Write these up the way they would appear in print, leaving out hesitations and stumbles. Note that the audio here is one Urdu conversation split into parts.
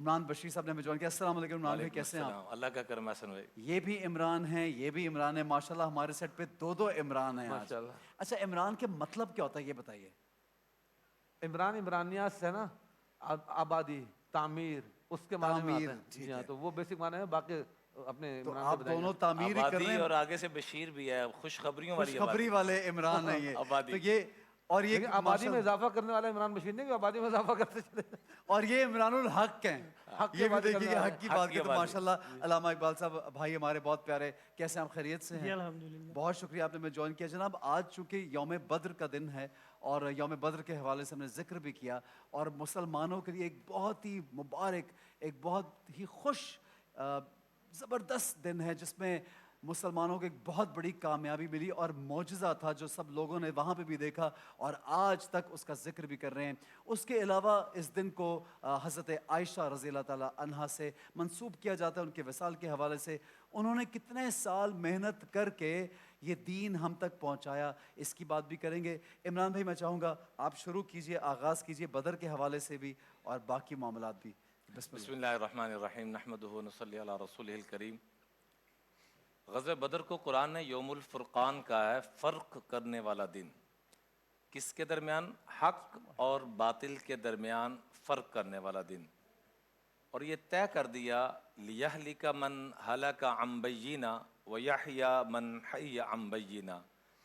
عمران بشیر صاحب نے ہمیں جوائن کیا. السلام علیکم عمران بھائی, کیسے ہیں آپ؟ اللہ کا کرم حسن بھائی. یہ بھی عمران ہیں, یہ بھی عمران ہے, ماشاءاللہ ہمارے سیٹ پہ دو عمران ہیں آج. ماشاءاللہ. اچھا, عمران کے مطلب کیا ہوتا ہے یہ بتائیے. عمران عمرانیات سے ہے نا, آبادی, تعمیر, اس کے معنی میں آتا ہے. ٹھیک جی ہاں, ہے. تو وہ بیسک معنی ہے. باقی اپنے تو عمران آپ بتائیں دونوں تعمیر ہی کر رہے آبادی ہیں, اور آگے سے بشیر بھی ہے, خوشخبریوں والی خوشخبری والے عمران ہیں یہ. آبادی. تو یہ اور یہ لیکن آبادی میں اضافہ کرنے والا عمران بشیر نہیں, کہ آبادی میں اضافہ کرتے چلے. اور یہ عمران الحق ہیں. حق یہ بھی دیکھیے کہ حق کی بات کی. تو آبادی. ماشاءاللہ علامہ اقبال صاحب بھائی ہمارے بہت پیارے, کیسے آپ خیریت سے ہیں؟ الحمدللہ. بہت شکریہ آپ نے ہمیں جوائن کیا. جناب آج چونکہ یوم بدر کا دن ہے اور یوم بدر کے حوالے سے ہم نے ذکر بھی کیا, اور مسلمانوں کے لیے ایک بہت ہی مبارک, ایک بہت ہی خوش زبردست دن ہے جس میں مسلمانوں کو ایک بہت بڑی کامیابی ملی اور معجزہ تھا جو سب لوگوں نے وہاں پہ بھی دیکھا اور آج تک اس کا ذکر بھی کر رہے ہیں. اس کے علاوہ اس دن کو حضرت عائشہ رضی اللہ تعالیٰ عنہا سے منسوب کیا جاتا ہے ان کے وصال کے حوالے سے. انہوں نے کتنے سال محنت کر کے یہ دین ہم تک پہنچایا, اس کی بات بھی کریں گے. عمران بھائی میں چاہوں گا آپ شروع کیجئے, آغاز کیجئے بدر کے حوالے سے بھی اور باقی معاملات بھی. بسم اللہ الرحمن الرحیم, نحمدہ ونصلی علی رسولہ الکریم. غزوہ بدر کو قرآن نے یوم الفرقان کہا ہے, فرق کرنے والا دن. کس کے درمیان؟ حق اور باطل کے درمیان فرق کرنے والا دن. اور یہ طے کر دیا لیہلک من ہلک عن بینہ ویحییٰ من حی عن بینہ,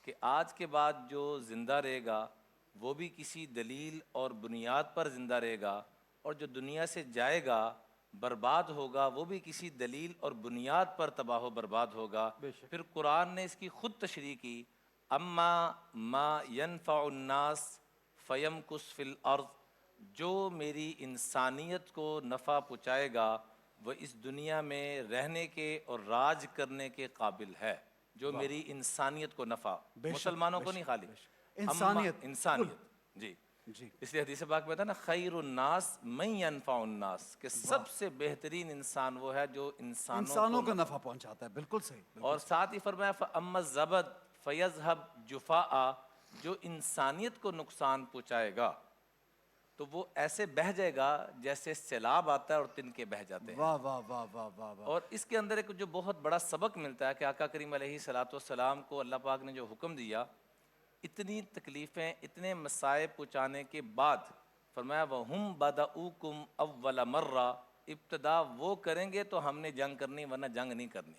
کہ آج کے بعد جو زندہ رہے گا وہ بھی کسی دلیل اور بنیاد پر زندہ رہے گا, اور جو دنیا سے جائے گا برباد ہوگا وہ بھی کسی دلیل اور بنیاد پر تباہ و برباد ہوگا. پھر قرآن نے اس کی خود تشریح کی, اما ما ینفع الناس فیمکث فی الارض, جو میری انسانیت کو نفع پہنچائے گا وہ اس دنیا میں رہنے کے اور راج کرنے کے قابل ہے. جو میری انسانیت کو نفع, مسلمانوں کو نہیں خالی, انسانیت. جی جی, اس لیے حدیث پاک میں تھا نا, خیر الناس من ینفع الناس, کہ سب سے بہترین انسان وہ ہے جو انسانوں کو نفع پہنچاتا ہے. بالکل صحیح. اور ساتھ ہی فرمایا فَأَمَّا الزَّبَدُ فَيَذْهَبْ جُفَاءً, جو انسانیت کو نقصان پہنچائے گا تو وہ ایسے بہہ جائے گا جیسے سیلاب آتا ہے اور تنکے بہہ جاتے ہیں. واہ واہ واہ واہ واہ واہ. اور اس کے اندر ایک جو بہت بڑا سبق ملتا ہے کہ آقا کریم علیہ السلام کو اللہ پاک نے جو حکم دیا, اتنی تکلیفیں, اتنے مصائب پہنچانے کے بعد فرمایا وَهُمْ بَدَؤُوكُمْ أَوَّلَ مَرَّةٍ, ابتدا وہ کریں گے تو ہم نے جنگ کرنی ورنہ جنگ نہیں کرنی.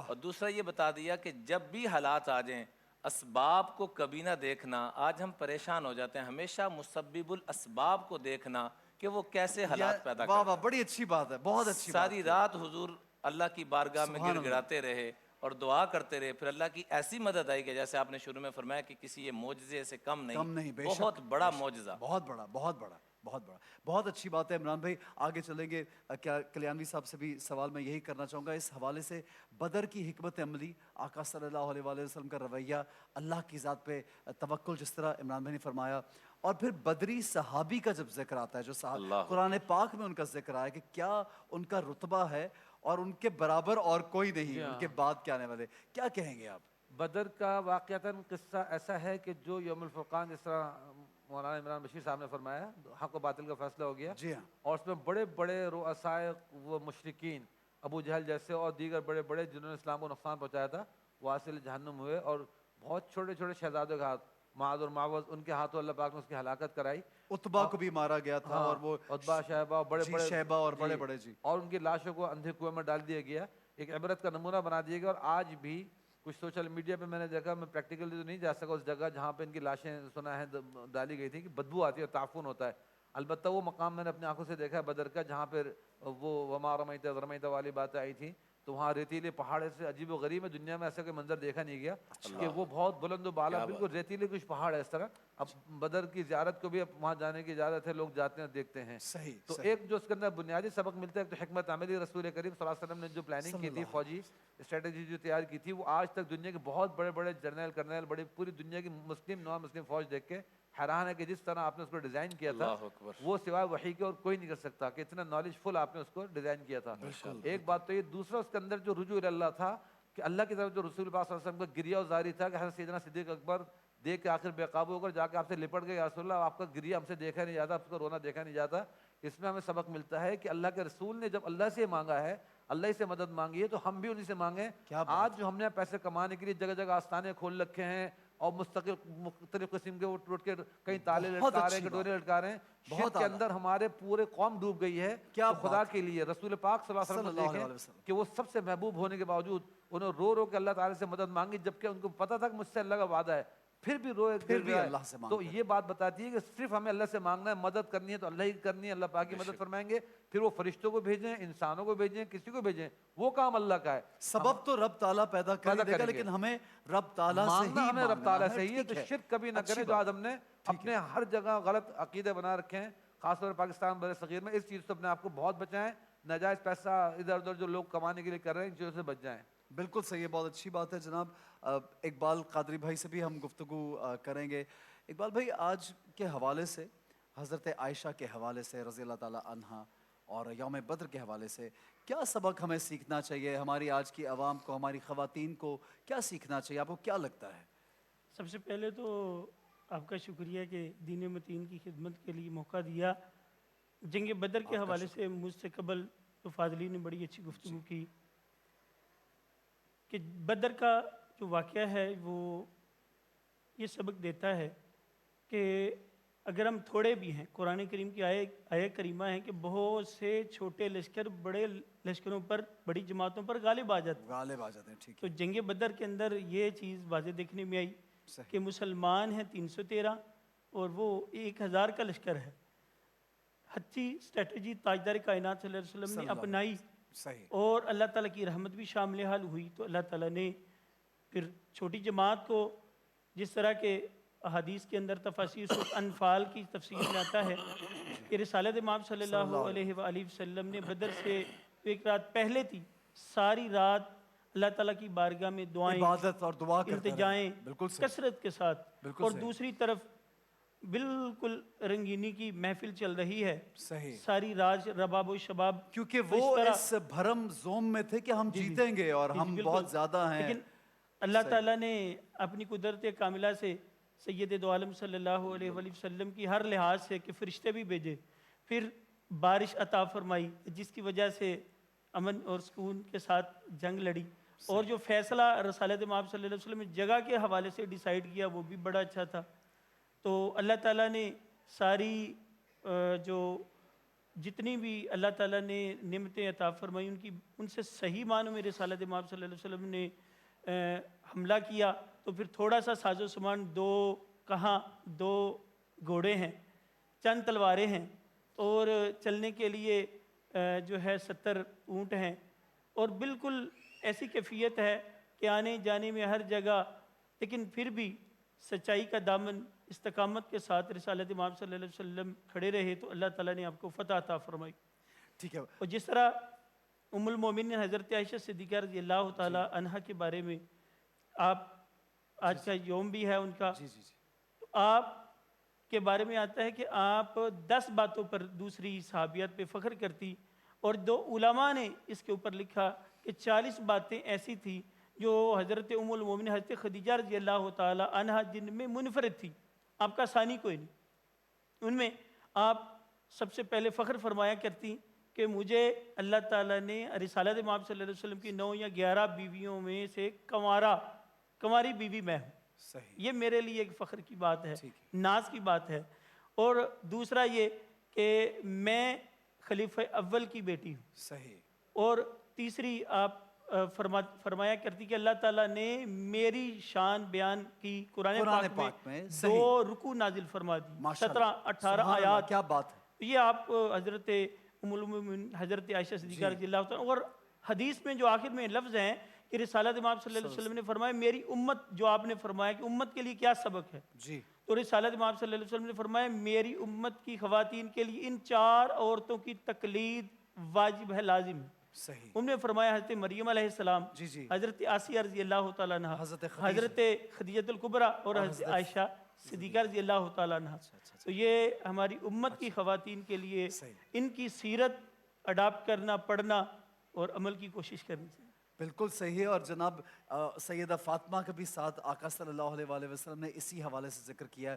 اور دوسرا یہ بتا دیا کہ جب بھی حالات آ جائیں اسباب کو کبھی نہ دیکھنا. آج ہم پریشان ہو جاتے ہیں, ہمیشہ مسبب الاسباب کو دیکھنا کہ وہ کیسے حالات پیدا کرتا ہے. واہ واہ, بڑی اچھی بات ہے, بہت اچھی بات. ساری رات حضور اللہ کی بارگاہ میں گر گڑاتے رہے اور دعا کرتے رہے, پھر اللہ کی ایسی مدد آئی کہ جیسے آپ نے شروع میں فرمایا کہ کسی یہ معجزے سے کم نہیں, بہت بڑا معجزہ, بہت بڑا, بہت بڑا, بہت بڑا. بہت اچھی بات ہے. عمران بھائی آگے چلیں گے. کیا کلیانوی صاحب سے بھی سوال میں یہی کرنا چاہوں گا اس حوالے سے, بدر کی حکمت عملی, آقا صلی اللہ علیہ وآلہ وسلم کا رویہ, اللہ کی ذات پہ توکل جس طرح عمران بھائی نے فرمایا, اور پھر بدری صحابی کا جب ذکر آتا ہے جو قرآن پاک میں ان کا ذکر آیا کہ کیا ان کا رتبہ ہے اور ان کے برابر اور کوئی نہیں, ان کے بعد کیا آنے والے, کیا کہیں گے آپ؟ بدر کا واقعتاً قصہ ایسا ہے کہ جو یوم الفرقان, جس طرح مولانا عمران بشیر صاحب نے فرمایا, حق و باطل کا فیصلہ ہو گیا. جی ہاں. اور اس میں بڑے بڑے رؤسائے و مشرکین, ابو جہل جیسے اور دیگر بڑے بڑے جنہوں نے اسلام کو نقصان پہنچایا تھا, واصل جہنم ہوئے. اور بہت چھوٹے چھوٹے شہزادوں کے ہاتھ, معاذ اور معوذ, ان کے ہاتھوں اللہ پاک نے اس کی ہلاکت کرائی. عتبہ کو بھی مارا گیا تھا, اور وہ عتبہ, شیبہ, بڑے بڑے شیبہ اور بڑے بڑے, جی, اور ان کی لاشوں کو اندھے کنویں میں ڈال دیا گیا. ایک عبرت کا نمونہ بنا دیا گیا. اور آج بھی کچھ سوشل میڈیا پہ میں نے دیکھا, میں پریکٹیکلی تو نہیں جا سکا اس جگہ جہاں پہ ان کی لاشیں سنا ہے ڈالی گئی تھی, کہ بدبو آتی ہے, تعفن ہوتا ہے. البتہ وہ مقام میں نے اپنی آنکھوں سے دیکھا ہے بدر کا, جہاں پہ وہ وما رمیت اذ رمیت والی باتیں آئی تھیں, تو وہاں ریتیلے پہاڑ سے عجیب و غریب ہے, دنیا میں ایسا کوئی منظر دیکھا نہیں گیا کہ وہ بہت بلند و بالا, بالکل ریتیلے کچھ پہاڑ ہے اس طرح. اب بدر کی زیارت کو بھی اب وہاں جانے کی اجازت ہے, لوگ جاتے ہیں دیکھتے ہیں. تو ایک جو اس کے اندر بنیادی سبق ملتا ہے, ایک تو حکمت عملی رسول کریم صلی اللہ علیہ وسلم نے جو پلاننگ کی تھی, فوجی اسٹریٹجی جو تیار کی تھی, وہ آج تک دنیا کے بہت بڑے بڑے جرنیل کرنیل, بڑی پوری دنیا کی مسلم نان مسلم فوج دیکھ کے حیران ہے کہ جس طرح آپ نے اس کو ڈیزائن کیا تھا وہ سوائے وحی کے اور کوئی نہیں کر سکتا, کہ اتنا نالج فل آپ نے اس کو ڈیزائن کیا تھا. ایک بات تو یہ. دوسرا اس کے اندر جو رجوع اللہ تھا, کہ اللہ کی طرف جو رسول پاک صلی اللہ علیہ وسلم کا گریہ و زاری تھا, کہ حضرت سیدنا صدیق اکبر دیکھ کے آخر بے قابو ہو کر جا کے آپ سے لپٹ گئے, یا رسول اللہ آپ کا گریہ ہم سے دیکھا نہیں جاتا, آپ کا رونا دیکھا نہیں جاتا, اس میں ہمیں سبق ملتا ہے کہ اللہ کے رسول نے جب اللہ سے مانگا ہے، اللہ ہی سے مدد مانگی ہے، تو ہم بھی انہی سے مانگیں۔ کیا بات آج جو ہم نے پیسے کمانے کے لیے جگہ جگہ آستانے کھول رکھے ہیں اور مختلف قسم کے اٹھ کے کہیں تالے بہت لٹکا رہے ہیں، اچھی کٹورے بات، لٹکا رہے ہیں، بہت شرک کے اعلیٰ، اندر ہمارے پورے قوم ڈوب گئی ہے۔ کیا تو خدا بات کے لیے رسول پاک صلی اللہ علیہ صلی وسلم کو اللہ علیہ دیکھیں وسلم۔ کہ وہ سب سے محبوب ہونے کے باوجود انہوں رو رو کے اللہ تعالیٰ سے مدد مانگی، جبکہ ان کو پتا تھا کہ مجھ سے اللہ کا وعدہ ہے، پھر بھی روئے پھر گر بھی رہا اللہ سے ہے۔ تو مانگتے یہ بات بتاتی ہے کہ صرف ہمیں اللہ سے مانگنا ہے، مدد کرنی ہے تو اللہ ہی کرنی ہے، اللہ پاک کی مدد فرمائیں گے، پھر وہ فرشتوں کو بھیجیں، انسانوں کو بھیجیں، کسی کو بھیجیں، وہ کام اللہ کا ہے۔ سبب تو رب تعالیٰ پیدا کر ہی پیدا دے گا، کریں گے، لیکن ہمیں رب تعالیٰ سے مانگنا ہی ہمیں رب مانگنا تعالیٰ ہے۔ سے ہی ہے۔ تو ٹھیک ہے، شرک کبھی نہ اچھی کریں جو بات آج ہم نے اپنے ہر جگہ غلط عقیدے بنا رکھے ہیں، خاص طور پر پاکستان بر صغیر میں۔ اس چیز سے اپنے آپ کو بہت بچائیں، ناجائز پیسہ ادھر ادھر جو لوگ کمانے کے لیے کر رہے ہیں ان چیزوں سے بچ جائیں۔ بالکل صحیح ہے، بہت اچھی بات ہے جناب۔ اقبال قادری بھائی سے بھی ہم گفتگو کریں گے۔ اقبال بھائی، آج کے حوالے سے، حضرت عائشہ کے حوالے سے رضی اللہ تعالیٰ عنہا، اور یوم بدر کے حوالے سے کیا سبق ہمیں سیکھنا چاہیے؟ ہماری آج کی عوام کو، ہماری خواتین کو کیا سیکھنا چاہیے؟ آپ کو کیا لگتا ہے؟ سب سے پہلے تو آپ کا شکریہ کہ دین متین کی خدمت کے لیے موقع دیا۔ جنگ بدر کے حوالے سے مجھ سے قبل تو فاضلی نے بڑی اچھی گفتگو کی کہ بدر کا جو واقعہ ہے وہ یہ سبق دیتا ہے کہ اگر ہم تھوڑے بھی ہیں، قرآن کریم کی آیہ کریمہ ہے کہ بہت سے چھوٹے لشکر بڑے لشکروں پر، بڑی جماعتوں پر غالب آ جاتے ہیں۔ غالب آ جاتے ہیں، ٹھیک تو ہے، جنگ بدر کے اندر یہ چیز واضح دیکھنے میں آئی صحیح، کہ مسلمان ہیں 313 اور وہ 1000 کا لشکر ہے۔ اچھی اسٹریٹجی تاجدار کائنات صلی اللہ علیہ وسلم صلی نے اللہ علیہ اپنائی صحیح، اور اللہ تعالیٰ کی رحمت بھی شامل حال ہوئی۔ تو اللہ تعالیٰ نے پھر چھوٹی جماعت کو، جس طرح کے احادیث کے اندر تفاسیر سورۃ انفال کی تفسیر میں آتا ہے کہ رسالت امام صلی اللہ علیہ وآلہ وسلم نے بدر سے ایک رات پہلے تھی، ساری رات اللہ تعالیٰ کی بارگاہ میں دعائیں، عبادت اور دعا کرتے رہے، التجائیں بالکل صحیح، کثرت کے ساتھ، بالکل اور صحیح، دوسری طرف بالکل رنگینی کی محفل چل رہی ہے، صحیح، ساری رات رباب و شباب، کیونکہ تو وہ طرح اس بھرم زوم میں تھے کہ ہم جی جی جیتیں گے اور جی جی ہم بالکل۔ بہت زیادہ ہیں۔ لیکن اللہ تعالیٰ نے اپنی قدرت کاملہ سے سید دو عالم صلی اللہ علیہ وآلہ وسلم کی ہر لحاظ سے کہ فرشتے بھی بھیجے، پھر بارش عطا فرمائی جس کی وجہ سے امن اور سکون کے ساتھ جنگ لڑی، اور جو فیصلہ رسالت امام صلی اللہ علیہ وسلم نے جگہ کے حوالے سے ڈیسائیڈ کیا وہ بھی بڑا اچھا تھا۔ تو اللہ تعالیٰ نے ساری جو جتنی بھی اللہ تعالیٰ نے نعمتیں عطا فرمائی ان سے صحیح معنوں میں رسالت امام صلی اللہ علیہ وسلم نے حملہ کیا۔ تو پھر تھوڑا سا ساز و سامان، دو گھوڑے ہیں، چند تلواریں ہیں، اور چلنے کے لیے جو ہے 70 اونٹ ہیں، اور بالکل ایسی کیفیت ہے کہ آنے جانے میں ہر جگہ، لیکن پھر بھی سچائی کا دامن استقامت کے ساتھ رسالت امام صلی اللہ علیہ وسلم کھڑے رہے تو اللہ تعالیٰ نے آپ کو فتح عطا فرمائی۔ ٹھیک ہے، اور جس طرح ام المومنین حضرت عائشہ صدیقہ رضی اللہ تعالیٰ عنہا کے بارے میں آپ آج کا یوم بھی ہے ان کا، جی جی جی، تو آپ کے بارے میں آتا ہے کہ آپ 10 باتوں پر دوسری صحابیات پہ فخر کرتی، اور 2 علماء نے اس کے اوپر لکھا کہ 40 باتیں ایسی تھی جو حضرت ام المومنین حضرت خدیجہ رضی اللہ تعالیٰ عنہا جن میں منفرد تھی، آپ کا ثانی کوئی نہیں۔ ان میں آپ سب سے پہلے فخر فرمایا کرتی کہ مجھے اللہ تعالیٰ نے رسالت امام صلی اللہ علیہ وسلم کی 9 یا 11 بیویوں میں سے کنواری بیوی میں ہوں، صحیح، یہ میرے لیے ایک فخر کی بات ہے، ٹھیک ناز کی بات ہے۔ اور دوسرا یہ کہ میں خلیفہ اول کی بیٹی ہوں، صحیح، اور تیسری آپ فرمایا کرتی کہ اللہ تعالیٰ نے میری شان بیان کی قرآن پاک میں 2 رکوع نازل فرما دی، 17-18 آیات، کیا بات ہے، یہ آپ حضرت ام المومنین حضرت عائشہ صدیقہ رضی اللہ تعالیٰ، اور حدیث میں جو آخر میں لفظ ہیں کہ رسالت امام صلی اللہ علیہ وسلم نے فرمایا میری امت، جو آپ نے فرمایا کہ امت کے لیے کیا سبق ہے، جی، تو رسالت امام صلی اللہ علیہ وسلم نے فرمایا میری امت کی خواتین کے لیے ان 4 عورتوں کی تقلید واجب ہے، لازم ہے۔ صحیح، انہوں نے فرمایا حضرت مریم علیہ السلام، جی جی، حضرت آسیہ رضی اللہ تعالیٰ عنہ، حضرت حضرت خدیجہ الکبریٰ اور حضرت عائشہ صدیقہ رضی اللہ تعالیٰ عنہ۔ تو یہ ہماری امت کی خواتین کے لیے ان کی سیرت اڈاپٹ کرنا، پڑھنا اور عمل کی کوشش کرنی چاہیے۔ بالکل صحیح ہے۔ اور جناب سیدہ فاطمہ کا بھی ساتھ آقا صلی اللہ علیہ وآلہ وسلم نے اسی حوالے سے ذکر کیا ہے۔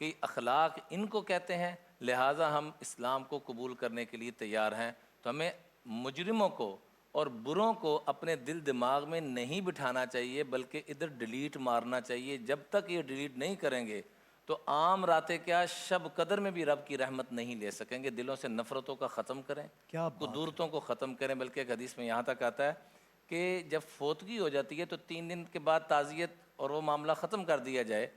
کہ اخلاق ان کو کہتے ہیں، لہٰذا ہم اسلام کو قبول کرنے کے لیے تیار ہیں۔ تو ہمیں مجرموں کو اور بروں کو اپنے دل دماغ میں نہیں بٹھانا چاہیے، بلکہ ادھر ڈیلیٹ مارنا چاہیے۔ جب تک یہ ڈیلیٹ نہیں کریں گے تو عام راتیں کیا شب قدر میں بھی رب کی رحمت نہیں لے سکیں گے۔ دلوں سے نفرتوں کا ختم کریں، کیا بات قدورتوں کو ختم کریں۔ بلکہ ایک حدیث میں یہاں تک آتا ہے کہ جب فوتگی ہو جاتی ہے تو 3 دن کے بعد تعزیت اور وہ معاملہ ختم کر دیا جائے۔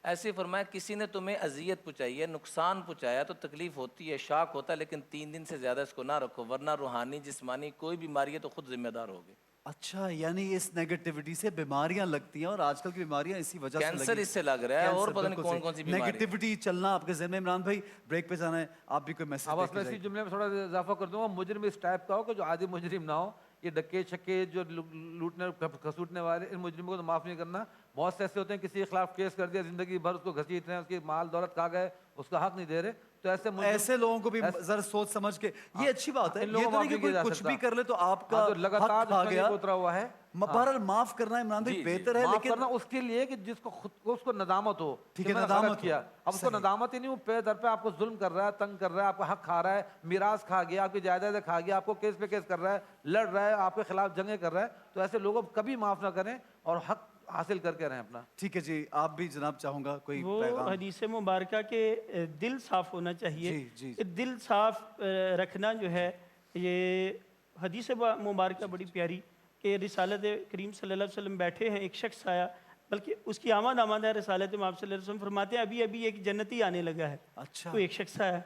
ایسے فرمایا کسی نے تمہیں اذیت پہنچائی ہے، نقصان پہنچایا تو تکلیف ہوتی ہے، شاک ہوتا ہے، لیکن 3 دن سے زیادہ اس کو نہ رکھو، ورنہ روحانی جسمانی کوئی بیماری ہے تو خود ذمہ دار ہوگے۔ اچھا، یعنی اس نیگیٹیوٹی سے بیماریاں لگتی ہیں، اور آج کل کی بیماریاں اسی وجہ سے کینسر اس سے لگ رہا ہے، اور پتہ نہیں کون کون سی بیماری۔ نیگیٹیوٹی چلنا آپ کے ذہن میں۔ عمران بھائی بریک پہ جانا ہے، آپ بھی کوئی میسج اب دے اس کے میں جائیے۔ اسی جملے میں تھوڑا اضافہ کر دوں گا، مجرم اس ٹائپ کا ہو کہ جو عادی مجرم نہ ہو، یہ ڈکے چھکے جو لوٹنے کھسوٹنے والے، ان مجرموں کو تو معاف نہیں کرنا۔ بہت سے ایسے ہوتے ہیں کسی کے خلاف کیس کر دیا، زندگی بھر اس کو گھسیٹ رہے ہیں، اس کی مال دولت کھا گئے، اس کا حق نہیں دے رہے، تو ایسے لوگوں کو بھی ذرا سوچ سمجھ کے، یہ اچھی بات ہے، ان یہ لوگوں تو کو نہیں کہ معاف کوئی نہیں کیا جا کچھ سکتا۔ بھی کر لے تو آپ کا جو لگاتار حق کھا دشمنی گیا۔ کو اترا ہوا ہے، بہرحال معاف کرنا عمران بھائی بہتر ہے، معاف لیکن کرنا اس کے لیے کہ جس کو خود اس کو ندامت ہو ٹھیک کہ ہے، میں نے ندامت غلط ہو، کیا۔ اب اس کو صحیح۔ ندامت ہی نہیں، وہ پے در پہ آپ کو ظلم کر رہا ہے، تنگ کر رہا ہے، آپ کا حق کھا رہا ہے، میراث کھا گیا، آپ کی جائیدادیں کھا گیا، آپ کو کیس پہ کیس کر رہا ہے، لڑ رہا ہے، آپ کے خلاف جنگیں کر رہا ہے، تو ایسے لوگوں کو کبھی معاف نہ کریں اور حق حاصل کر کے رہیں اپنا۔ ٹھیک ہے جی، آپ بھی جناب چاہوں گا کوئی وہ پیغام۔ حدیث مبارکہ کے دل صاف ہونا چاہیے۔ جی جی کہ دل صاف رکھنا جو ہے، یہ حدیث مبارکہ بڑی پیاری کہ رسالت کریم صلی اللہ علیہ وسلم بیٹھے ہیں، ایک شخص آیا، بلکہ اس کی آمد ہے رسالت مآب صلی اللہ علیہ وسلم فرماتے ہیں ابھی ابھی ایک جنتی آنے لگا ہے۔ اچھا، تو ایک شخص آیا،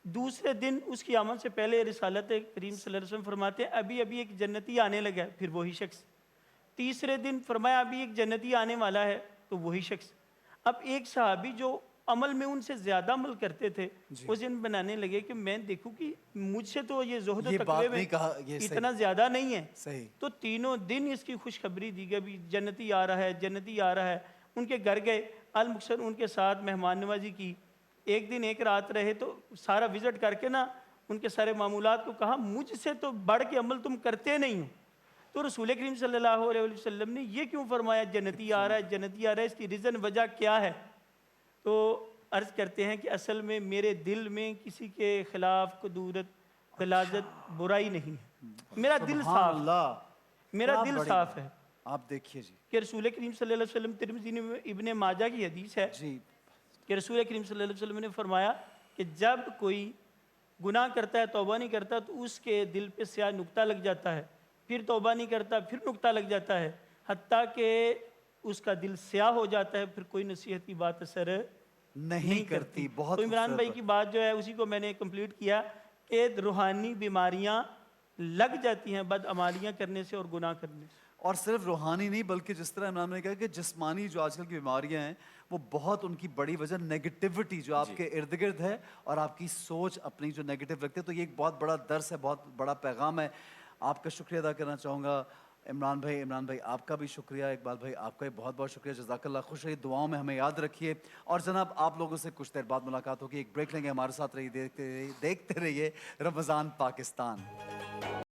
دوسرے دن اس کی آمد سے پہلے رسالت کریم صلی اللہ علیہ وسلم فرماتے ہیں ابھی ابھی ایک جنتی آنے لگا ہے، پھر وہی شخص۔ تیسرے دن فرمایا ابھی ایک جنتی آنے والا ہے، تو وہی شخص۔ اب ایک صحابی جو عمل میں ان سے زیادہ عمل کرتے تھے، وہ ذہن بنانے لگے کہ میں دیکھوں کہ مجھ سے تو یہ زہد و یہ تقوی بات میں نہیں کہا، یہ اتنا زیادہ نہیں ہے۔ صحیح۔ تو تینوں دن اس کی خوشخبری دی گئی، جنتی آ رہا ہے، جنتی آ رہا ہے۔ ان کے گھر گئے، المکثر ان کے ساتھ مہمان نوازی کی، ایک دن ایک رات رہے، تو سارا وزٹ کر کے نا ان کے سارے معمولات کو کہا مجھ سے تو بڑھ کے عمل تم کرتے نہیں ہو۔ تو رسول کریم صلی اللہ علیہ وسلم نے یہ کیوں فرمایا جنتی آ رہا ہے، جنتی آ رہا ہے، اس کی ریزن وجہ کیا ہے؟ تو عرض کرتے ہیں کہ اصل میں میرے دل میں کسی کے خلاف قدورت، غلاظت، برائی نہیں ہے، میرا دل سبحان صاف، اللہ، میرا کیا دل بڑی صاف بات۔ ہے۔ آپ دیکھیے جی کہ رسول کریم صلی اللہ علیہ وسلم، ترمذی میں ابن ماجہ کی حدیث ہے جی، کہ رسول کریم صلی اللہ علیہ وسلم نے فرمایا کہ جب کوئی گناہ کرتا ہے، توبہ نہیں کرتا، تو اس کے دل پہ سیاہ نقطہ لگ جاتا ہے، پھر توبہ نہیں کرتا، پھر نقطہ لگ جاتا ہے، حتیٰ کہ اس کا دل سیاہ ہو جاتا ہے، پھر کوئی نصیحت کی بات اثر نہیں کرتی۔ بہت تو عمران بھائی خوبصورت کی بات جو ہے اسی کو میں نے کمپلیٹ کیا کہ روحانی بیماریاں لگ جاتی ہیں بدعمالیاں کرنے سے اور گناہ کرنے سے۔ اور صرف روحانی نہیں، بلکہ جس طرح عمران نے کہا کہ جسمانی جو آج کل کی بیماریاں ہیں، وہ بہت ان کی بڑی وجہ نیگیٹیوٹی جو آپ کے ارد گرد ہے، اور آپ کی سوچ اپنی جو نیگیٹیو رکھتے ہیں۔ تو یہ ایک بہت بڑا درس ہے، بہت بڑا پیغام ہے۔ آپ کا شکریہ ادا کرنا چاہوں گا عمران بھائی آپ کا بھی شکریہ، اقبال بھائی آپ کا بھی بہت بہت شکریہ، جزاک اللہ، خوش رہیے، دعاؤں میں ہمیں یاد رکھیے۔ اور جناب آپ لوگوں سے کچھ دیر بعد ملاقات ہوگی، ایک بریک لیں گے، ہمارے ساتھ رہیے، دیکھتے رہیے رمضان پاکستان۔